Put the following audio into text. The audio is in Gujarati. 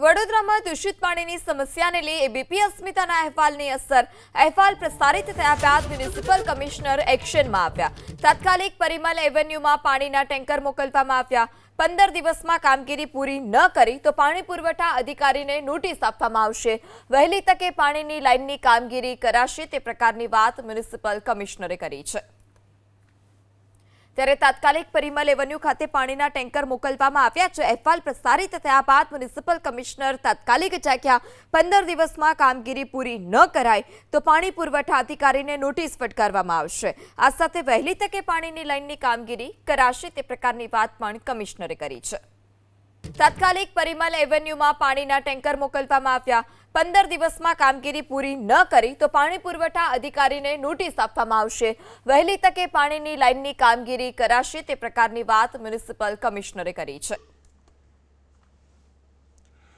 વડોદરામાં દૂષિત પાણીની સમસ્યાને લઈ એબીપી અસ્મિતાના અહેવાલની અસર અહેવાલ પ્રસારિત થયા બાદ મ્યુનિસિપલ કમિશનર એક્શનમાં આવ્યા। તાત્કાલિક પરિમલ એવન્યુમાં પાણીના ટેન્કર મોકલવામાં આવ્યા। 15 દિવસમાં કામગીરી પૂરી ન કરી તો પાણી પુરવઠા અધિકારીને નોટિસ આપવામાં આવશે। વહેલી તકે પાણીની લાઇનની કામગીરી કરાશે તે પ્રકારની વાત મ્યુનિસિપલ કમિશનરે કરી છે। ત્યારે તાત્કાલિક પરિમલ એવન્યુ ખાતે પાણીના ટેન્કર મોકલવામાં આવ્યા છે। અહેવાલ પ્રસારિત થયા બાદ મ્યુનિસિપલ કમિશનર તાત્કાલિક જાગ્યા। 15 દિવસમાં કામગીરી પૂરી ન કરાય તો પાણી પુરવઠા અધિકારીને નોટિસ ફટકારવામાં આવશે। આ સાથે વહેલી તકે પાણીની લાઇનની કામગીરી કરાશે તે પ્રકારની વાત પણ કમિશનરે કરી છે। તાત્કાલિક પરિમલ એવન્યુમાં પાણીના ટેન્કર મોકલવામાં આવ્યા। 15 દિવસમાં કામગીરી પૂરી ન કરી તો પાણી પુરવઠા અધિકારીને નોટિસ આપવામાં આવશે। વહેલી તકે પાણીની લાઇનની કામગીરી કરાશે તે પ્રકારની વાત મ્યુનિસિપલ કમિશનરે કરી છે।